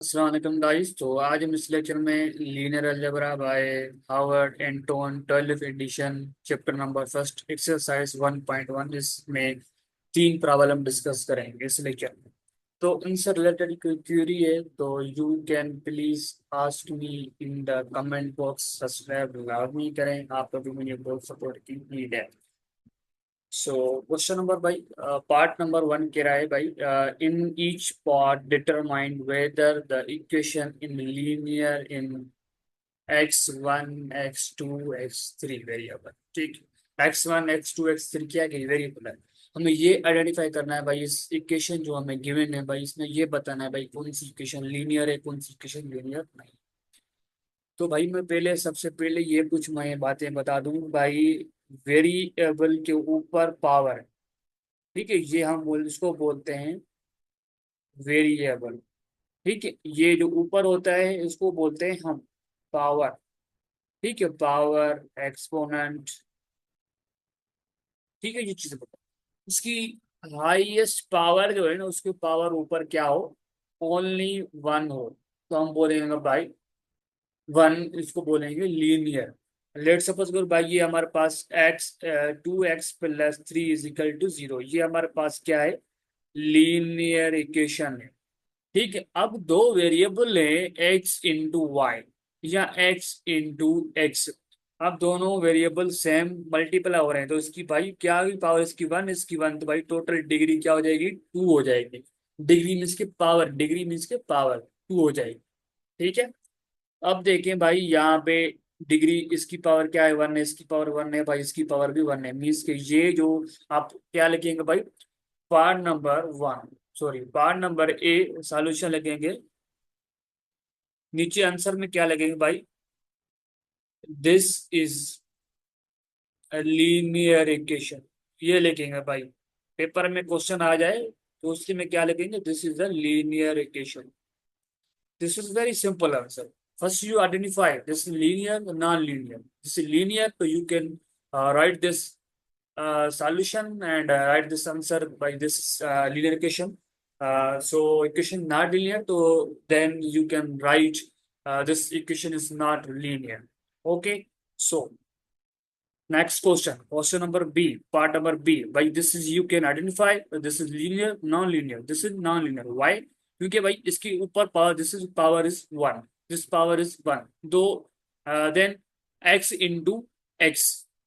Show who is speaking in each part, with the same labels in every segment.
Speaker 1: अस्सलाम वालेकुम गाइस। तो आज हम इस लेक्चर में linear algebra by Howard Anton 12th edition chapter number first exercise 1.1 इसमें तीन प्रॉब्लम डिस्कस करेंगे इस लेक्चर में। तो इनसे रिलेटेड कोई क्वेरी है तो you can please ask me in the comment box. Subscribe लाजमी करें, आप अभी मुझे बहुत सपोर्ट की नीड है। सो क्वेश्चन नंबर भाई, पार्ट नंबर वन कह रहा है भाई, इन each part determine whether the equation in linear in x1 x2 x3 variable. ठीक, x1 x2 x3 क्या है, वेरिएबल है। हमें ये आइडेंटिफाई करना है भाई, इस इक्वेशन जो हमें गिवन है भाई, इसमें ये बताना है भाई कौन सी इक्वेशन लीनियर है, कौन सी इक्वेशन लीनियर नहीं। तो भाई मैं पहले सबसे पहले ये कुछ मैं बातें बता दूं भाई। वेरिएबल के ऊपर पावर, ठीक है, ये हम इसको बोलते हैं वेरिएबल। ठीक है, ये जो ऊपर होता है इसको बोलते हैं हम पावर। ठीक है, पावर एक्सपोनेंट। ठीक है, ये चीजें बता, इसकी हाईएस्ट पावर जो है ना, उसके पावर ऊपर क्या हो, ओनली वन हो, तो हम बोलेंगे भाई वन, इसको बोलेंगे लीनियर। लेट सपोज करो भाई, ये हमारे पास एक्स 2x + 3 = 0, ये हमारे पास क्या है, लीनियर इक्वेशन है। ठीक है, अब दो वेरिएबल है, x × y या x × x। अब दोनों वेरिएबल सेम मल्टीप्लाई हो रहे हैं, तो इसकी भाई क्या हुई पावर, इसकी वन, इसकी वन, तो भाई टोटल डिग्री क्या हो जाएगी, टू हो जाएगी। डिग्री मीन्स के पावर, डिग्री मीन्स के पावर टू हो जाएगी। ठीक है, अब देखें भाई यहाँ पे डिग्री, इसकी पावर क्या है, वन है, इसकी पावर वन है भाई, इसकी पावर भी वन है, मीन्स के ये जो आप क्या लिखेंगे भाई, part number one, sorry part number A solution लगेंगे। नीचे आंसर में क्या लगेंगे भाई, दिस इज लीनियर इक्वेशन, ये लिखेंगे भाई। पेपर में क्वेश्चन आ जाए तो उसके में क्या लिखेंगे, this is the linear equation. This is very simple answer. First you identify this linear non linear, this is linear तो you can write this solution and write this answer by this linear equation. So equation not linear, so then you can write this equation is not linear. Okay, so next question, question number B, part number B. By this is you can identify this is linear, non-linear. This is non-linear. Why? क्योंकि भाई इसके ऊपर power, this is power is one, this power is one, दो then x × x,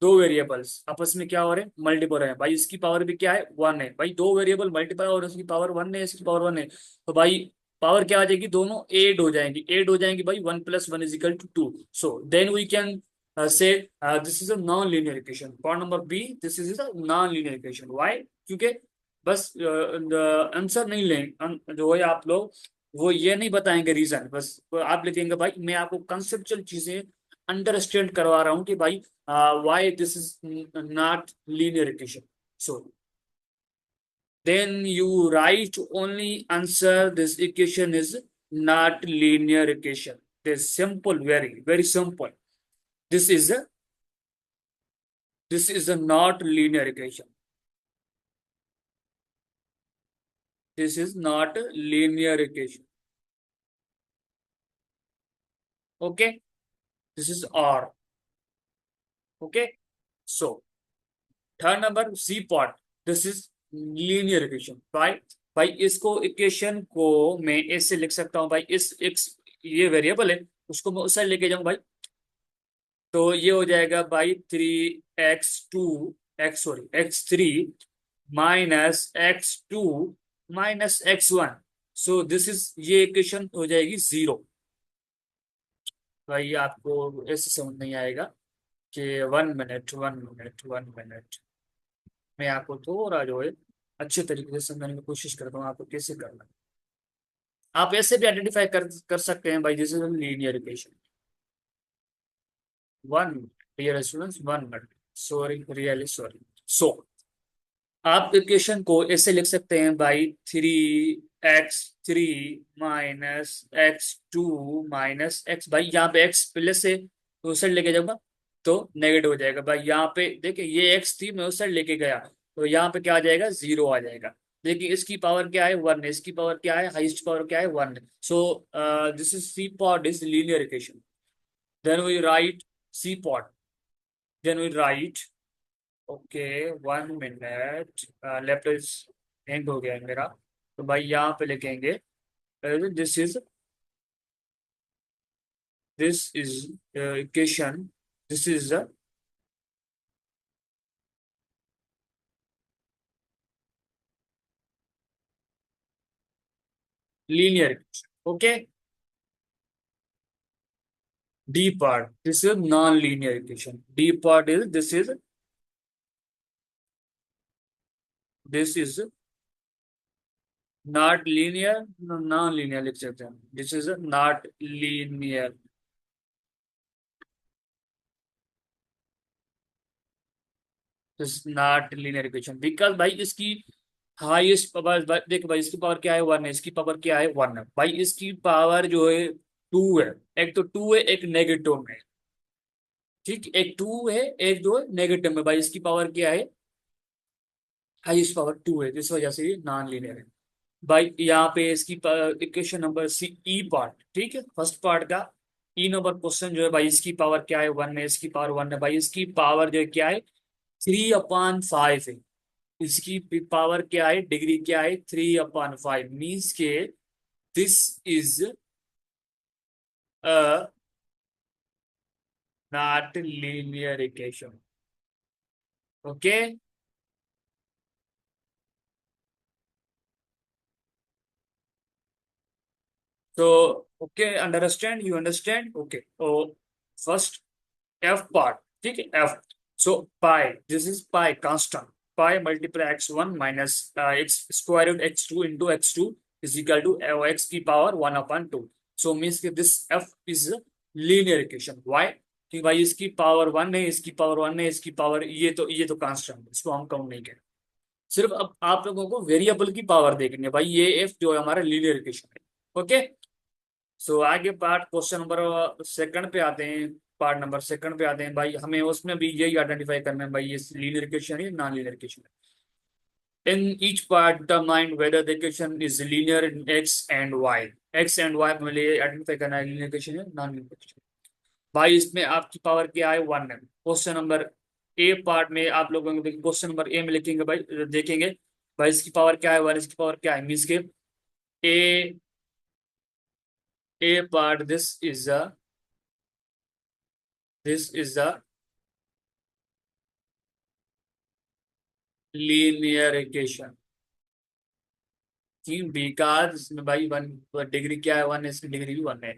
Speaker 1: दो variables आपस में क्या हो रहे हैं, मल्टीपल हो रहे हैं भाई। इसकी पावर भी क्या है, वन है भाई, दो वेरिएबल मल्टीप्लाई और इसकी पावर वन है, इसकी पावर वन है, तो भाई पावर क्या आ जाएगी, दोनों एड हो जाएंगी, एड हो जाएंगी भाई, 1 + 1 = 2। So then we can say this is a non-linear equation. Point number B, this is a non-linear equation. Why? क्योंकि बस आंसर नहीं लें, जो है आप लोग वो ये नहीं बताएंगे रीजन, बस आप लिखेंगे भाई मैं आपको कंसेप्चुअल चीजें अंडरस्टैंड करवा रहा हूँ कि भाई why this is not linear equation. So then you write only answer, this equation is not linear equation. This simple, very very simple. This is a, this is a not linear equation. This is not a linear equation. Okay, this is R. Okay, so third number C part. This is linear equation. भाई भाई इसको equation को मैं ऐसे लिख सकता हूँ भाई, इस x ये वेरिएबल है, उसको मैं उस साइड लेके जाऊँ भाई, तो ये हो जाएगा भाई 3x2 x, sorry x3 -x2 - x1। So this is, ये इक्वेशन हो जाएगी जीरो। भाई आपको ऐसे समझ नहीं आएगा कि 1 मिनट 1 मिनट 1 मिनट, मैं आपको थोड़ा जो है अच्छे तरीके से समझाने की कोशिश करता हूँ आपको कैसे करना है। आप ऐसे भी आइडेंटिफाई कर सकते हैं भाई, जैसे linear equation. 1 minute, dear students, 1 minute, sorry really sorry. So आप इक्वेशन को ऐसे लिख सकते हैं भाई, 3x3 -x2 - x, भाई यहाँ पे x प्लस है तो उस साइड लेके जाऊंगा तो नेगेटिव हो जाएगा भाई। यहाँ पे देखिए ये x थी, मैं उस साइड लेके गया तो यहाँ पे क्या आ जाएगा, जीरो आ जाएगा। देखिए इसकी पावर क्या है, 1 है, इसकी पावर क्या है, हाईएस्ट पावर क्या है, 1 है। So this is C part is linear equation. Then we write C part, then we write, okay 1 minute, left is hang हो गया है मेरा। तो भाई यहाँ पे लिखेंगे this is, this is equation, this is the linear equation. Okay, D part, this is non-linear equation. D part is, this is not linear, non-linear लिख सकते हैं, this is not linear, this is not linear equation because भाई इसकी highest power, देख भाई इसकी power क्या है, 1 है, इसकी पावर क्या है, 1 है, भाई इसकी पावर जो है 2 है, एक तो 2 है, एक नेगेटिव में, ठीक, एक 2 है, एक दो नेगेटिव में, भाई इसकी पावर क्या है, हाईएस्ट पावर 2 है, इस वजह से ये नॉन लीनियर है। भाई यहाँ पे इसकी इक्वेशन नंबर सी, ई पार्ट, ठीक है, फर्स्ट पार्ट का ई नंबर क्वेश्चन जो है, भाई इसकी पावर क्या है, 1 है, इसकी पावर 1 है, भाई इसकी पावर जो है क्या है, 3/5 है, इसकी पावर क्या है, डिग्री क्या है, 3/5, मीन्स के this is a not linear equation. Okay, तो okay, understand, you understand, okay, तो फर्स्ट एफ पार्ट, ठीक है, F, so pi, this is pi constant, pi multiply x1 minus X square root x2 into x2 is equal to x की power 1/2। So means कि this F is linear equation, why, कि भाई इसकी power 1 है, इसकी power 1 है, इसकी power, ये तो कांस्टेंट है, इसको हम काउंट नहीं करें, सिर्फ अब आप लोगों को वेरिएबल की पावर देखनी है, भाई ये एफ जो है हमारा लीनियर इक्वेशन है। ओके, सो आगे पार्ट क्वेश्चन नंबर सेकंड पे आते हैं, पार्ट नंबर सेकंड पे आते हैं, भाई हमें उसमें भी यही आइडेंटिफाई करना है, भाई ये लीनियर इक्वेशन है, नॉन लीनियर इक्वेशन है। In each part determine whether the equation is linear in x and y, x and y में आइडेंटिफाई करना है, लीनियर इक्वेशन है, नॉन लीनियर इक्वेशन। भाई इसमें आपकी पावर क्या है, 1 है। क्वेश्चन नंबर ए पार्ट में आप लोगों को क्वेश्चन नंबर ए में लिखेंगे, भाई देखेंगे, भाई इसकी पावर क्या है, 1, इसकी पावर क्या है, मीन्स के A, A part, this is the linear equation, because इसमें भाई 1 डिग्री क्या है, 1, इसकी डिग्री भी 1 है।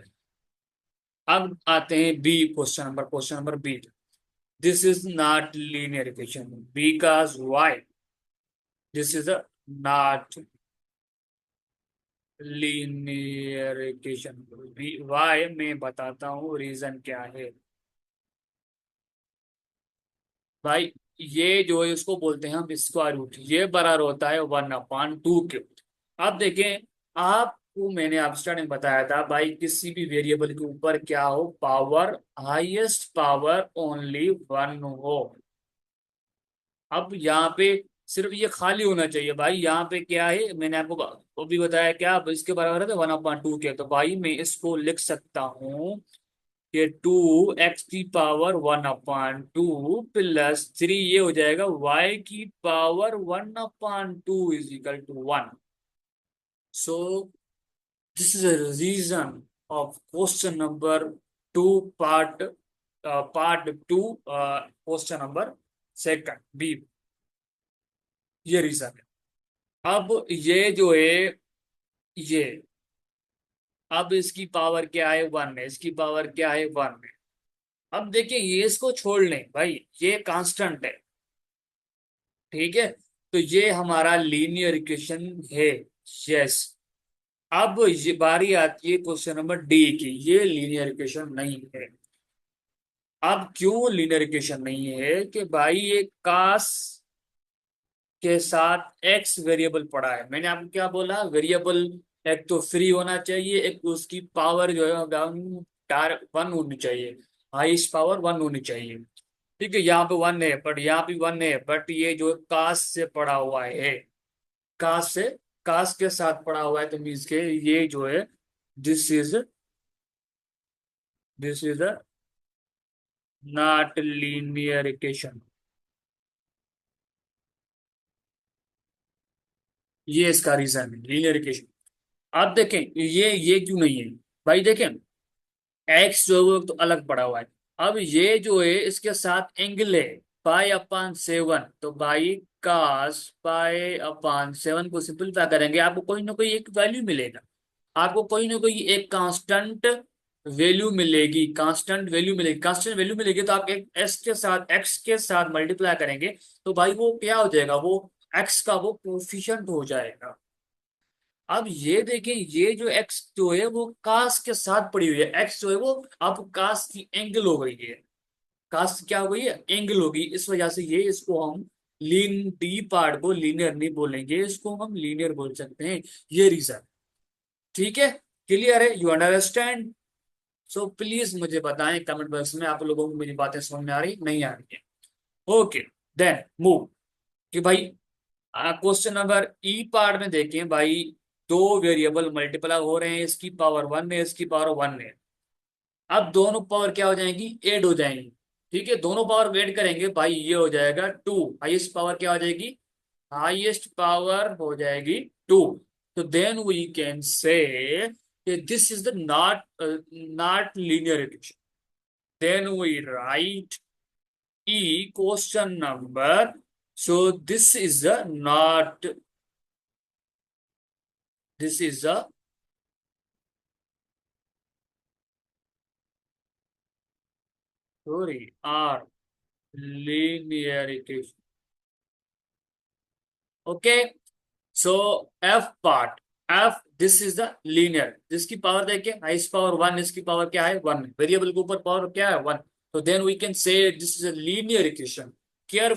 Speaker 1: अब आते हैं B question number B, this is not linear equation because y, this is not linear equation, why मैं बताता हूँ रीजन क्या है। भाई ये जो है इसको बोलते हैं हम स्क्वायर रूट, ये बराबर होता है 1/2 के। अब देखें, आपको मैंने आप स्टार्टिंग बताया था भाई किसी भी वेरिएबल के ऊपर क्या हो, पावर, हाईएस्ट पावर ओनली 1 हो। अब यहाँ पे सिर्फ ये खाली होना चाहिए, भाई यहाँ पे क्या है, मैंने आपको वो भी बताया क्या, अब इसके बराबर है 1/2 के, तो भाई मैं इसको लिख सकता हूँ कि 2x की पावर 1/2 प्लस 3, ये हो जाएगा y की power 1/2 is equal to 1। So this is a reason of question number 2 part, part 2, question number second b, ये रीजन है। अब ये जो है, ये, अब इसकी पावर क्या है, 1 है, इसकी पावर क्या है, 1 है। अब देखिए ये इसको छोड़ लें भाई, ये कांस्टेंट है, ठीक है, तो ये हमारा लीनियर इक्वेशन है, यस। अब ये बारी आती है क्वेश्चन नंबर डी की, ये लीनियर इक्वेशन नहीं है। अब क्यों लीनियर इक्वेशन नहीं है, कि भाई ये कास के साथ एक्स वेरिएबल पड़ा है, मैंने आपको क्या बोला, वेरिएबल एक तो फ्री होना चाहिए, एक तो उसकी पावर जो है 1 होनी चाहिए, हाईएस्ट पावर 1 होनी चाहिए, ठीक है, यहाँ पे 1 है, बट यहाँ पे 1 है, बट ये जो कास्ट से पड़ा हुआ है, काश से, काश के साथ पड़ा हुआ है तो मीन्स के ये जो है, this is, this is not linear equation. ये इसका रीजन है, लीनियर इक्वेशन। आप देखें ये क्यों नहीं है भाई, देखें एक्स जो है वो तो अलग पड़ा हुआ है। अब ये जो है इसके साथ एंगल है पाई अपान 7, तो भाई कास पाई अपान 7 को सिंपलीफाई करेंगे, आपको कोई ना कोई एक वैल्यू मिलेगा, आपको कोई ना कोई एक कांस्टेंट वैल्यू मिलेगी, कांस्टेंट वैल्यू मिलेगी, कांस्टेंट वैल्यू मिलेगी तो आप एक एस के साथ, एक्स के साथ मल्टीप्लाई करेंगे, तो भाई वो क्या हो जाएगा, वो एक्स का वो कोफिशिएंट हो जाएगा। अब ये देखें, ये जो एक्स जो है वो कास के साथ पड़ी हुई है, एक्स जो है वो अब कास की एंगल हो गई है, कास क्या हो गई है, एंगल हो गई, इस वजह से ये इसको हम लीन डी पार्ट को लीनियर नहीं बोलेंगे, इसको हम लीनियर बोल सकते हैं। ये रीजन ठीक है, क्लियर है, यू अंडरस्टैंड। सो प्लीज मुझे बताएं कमेंट बॉक्स में आप लोगों को मेरी बातें समझ में आ रही नहीं आ रही है। ओके, देन मूव, कि भाई क्वेश्चन नंबर ई पार्ट में देखें भाई, दो वेरिएबल मल्टीप्लाई हो रहे हैं, इसकी पावर 1 है, इसकी पावर 1 है। अब दोनों पावर क्या हो जाएंगी, ऐड हो जाएंगी। ठीक है, दोनों पावर ऐड करेंगे भाई, ये हो जाएगा 2, हाईएस्ट पावर क्या हो जाएगी, हाईएस्ट पावर हो जाएगी 2। तो then we can say this is the not not linear equation. Then we write E question number, so this is a not, this is a, sorry, R linear equation. Okay, so F part, F this is the linear, जिसकी power देखिए highest power 1, इसकी power क्या है 1, variable के ऊपर power क्या है 1, तो then we can say this is a linear equation. Care